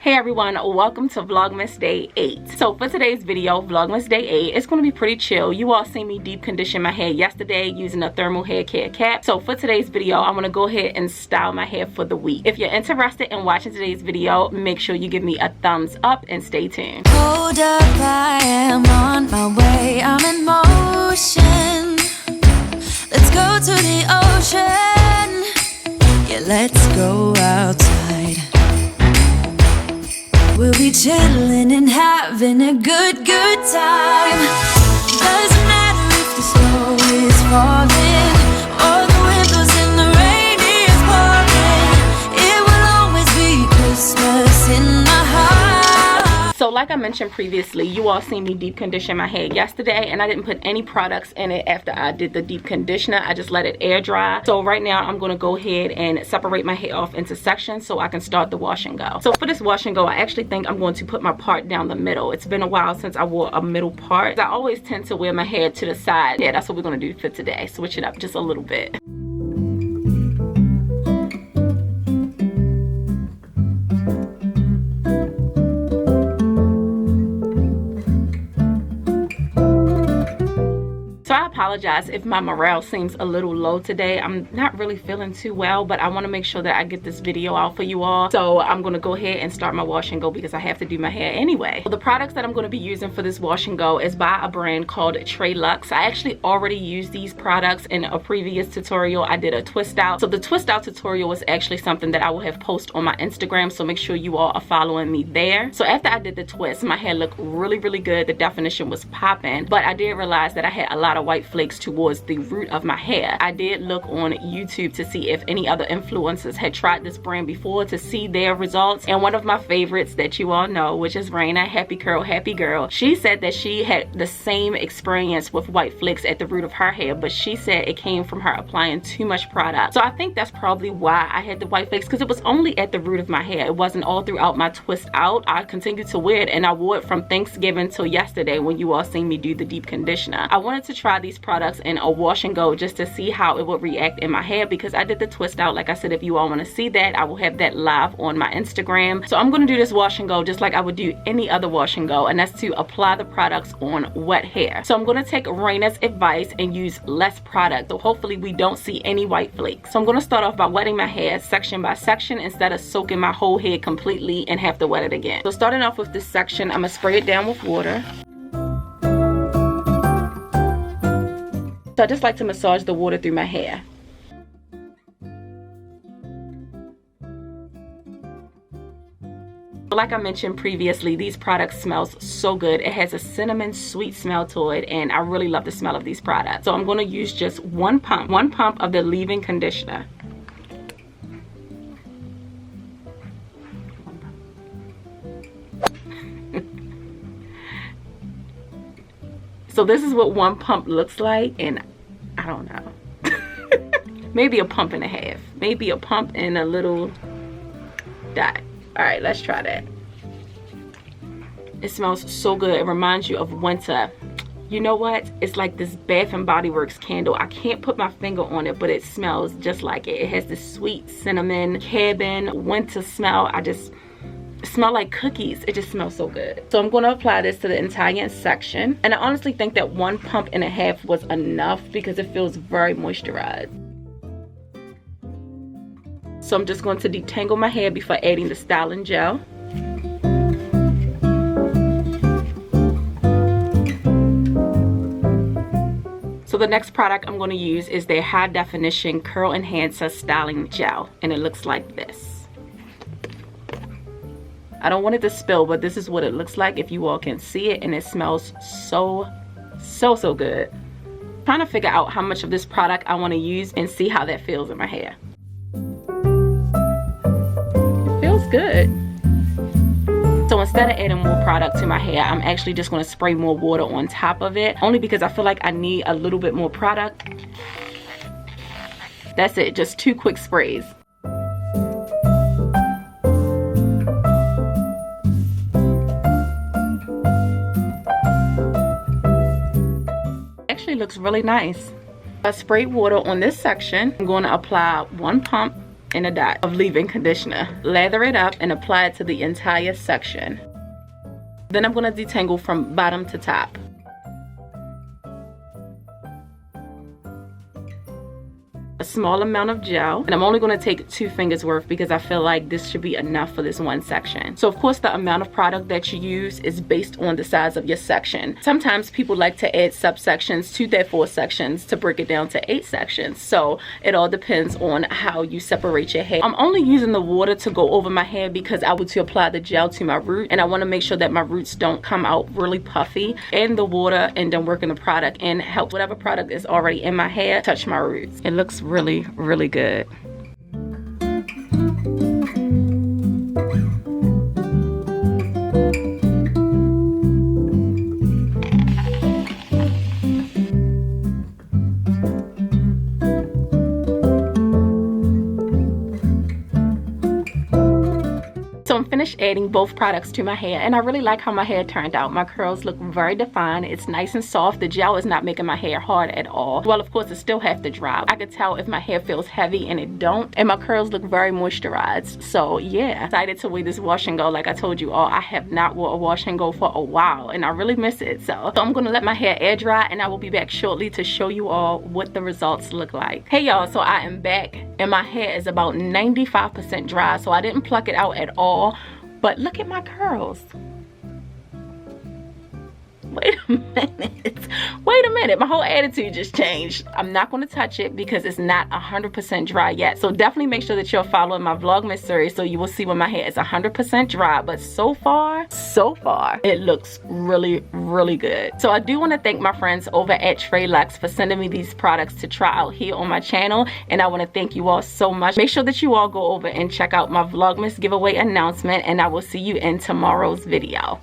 Hey everyone, welcome to Vlogmas Day 8. So for today's video, Vlogmas Day 8, it's going to be pretty chill. You all seen me deep condition my hair yesterday using a thermal hair care cap. So for today's video, I'm going to go ahead and style my hair for the week. If you're interested in watching today's video, make sure you give me a thumbs up and stay tuned. Hold up, I am on my way, I'm in motion. Let's go to the ocean. Yeah, let's go outside. We'll be chilling and having a good time. Doesn't matter if the snow is falling or the wind blows and the rain is pouring. It will always be Christmas in my heart. So like I mentioned previously, you all seen me deep condition my hair yesterday, and I didn't put any products in it after I did the deep conditioner. I just let it air dry. So right now I'm going to go ahead and separate my hair off into sections so I can start the wash and go. So for this wash and go, I actually think I'm going to put my part down the middle. It's been a while since I wore a middle part. I always tend to wear my hair to the side. Yeah, that's what we're going to do for today. Switch it up just a little bit. So I apologize if my morale seems a little low today. I'm not really feeling too well, but I want to make sure that I get this video out for you all. So I'm going to go ahead and start my wash and go because I have to do my hair anyway. So the products that I'm going to be using for this wash and go is by a brand called TreLuxe. I actually already used these products in a previous tutorial. I did a twist out. So the twist out tutorial was actually something that I will have posted on my Instagram. So make sure you all are following me there. So after I did the twist, my hair looked really good. The definition was popping, but I did realize that I had a lot of white flakes towards the root of my hair. I did look on YouTube to see if any other influencers had tried this brand before to see their results, and one of my favorites that you all know, which is Raina, Happy Curl Happy Girl, she said that she had the same experience with white flakes at the root of her hair, but she said it came from her applying too much product. So I think that's probably why I had the white flakes, because it was only at the root of my hair. It wasn't all throughout my twist out. I continued to wear it, and I wore it from Thanksgiving till yesterday when you all seen me do the deep conditioner. I wanted to try these products in a wash and go just to see how it would react in my hair, because I did the twist out. Like I said, if you all want to see that, I will have that live on my Instagram. So I'm going to do this wash and go just like I would do any other wash and go, and that's to apply the products on wet hair. So I'm going to take Raina's advice and use less product, so hopefully we don't see any white flakes. So I'm going to start off by wetting my hair section by section instead of soaking my whole head completely and have to wet it again. So starting off with this section, I'm going to spray it down with water. So I just like to massage the water through my hair. Like I mentioned previously, these products smells so good. It has a cinnamon sweet smell to it, and I really love the smell of these products. So I'm going to use just one pump of the leave-in conditioner. So this is what one pump looks like, and I don't know. Maybe a pump and a half. Maybe a pump and a little dot. All right, let's try that. It smells so good. It reminds you of winter. You know what? It's like this Bath and Body Works candle. I can't put my finger on it, but it smells just like it. It has this sweet cinnamon, cabin, winter smell. Smell like cookies. It just smells so good. So I'm going to apply this to the entire section, and I honestly think that one pump and a half was enough because it feels very moisturized. So I'm just going to detangle my hair before adding the styling gel. So the next product I'm going to use is their high definition curl enhancer styling gel, and it looks like this. I don't want it to spill, but this is what it looks like if you all can see it, and it smells so good. I'm trying to figure out how much of this product I want to use and see how that feels in my hair. It feels good. So instead of adding more product to my hair, I'm actually just going to spray more water on top of it, only because I feel like I need a little bit more product. That's it, just 2 quick sprays. Looks really nice. I sprayed water on this section. I'm going to apply one pump in a dot of leave-in conditioner. Lather it up and apply it to the entire section. Then I'm going to detangle from bottom to top. A small amount of gel, and I'm only going to take 2 fingers worth because I feel like this should be enough for this one section. So of course the amount of product that you use is based on the size of your section. Sometimes people like to add subsections to their 4 sections to break it down to 8 sections. So it all depends on how you separate your hair. I'm only using the water to go over my hair because I want to apply the gel to my root, and I want to make sure that my roots don't come out really puffy. Adding the water and then working the product in helps whatever product is already in my hair touch my roots. It looks really good. So I'm finished adding both products to my hair, and I really like how my hair turned out. My curls look very defined. It's nice and soft. The gel is not making my hair hard at all. Well, of course, it still has to dry. I could tell if my hair feels heavy, and it don't. And my curls look very moisturized. So yeah, excited to wear this wash and go. Like I told you all, I have not wore a wash and go for a while, and I really miss it. So I'm gonna let my hair air dry, and I will be back shortly to show you all what the results look like. Hey y'all, so I am back, and my hair is about 95% dry. So I didn't pluck it out at all. But look at my curls. Wait a minute. Wait a minute. My whole attitude just changed. I'm not going to touch it because it's not 100% dry yet. So definitely make sure that you're following my Vlogmas series so you will see when my hair is 100% dry. But so far, it looks really good. So I do want to thank my friends over at TreLuxe for sending me these products to try out here on my channel. And I want to thank you all so much. Make sure that you all go over and check out my Vlogmas giveaway announcement. And I will see you in tomorrow's video.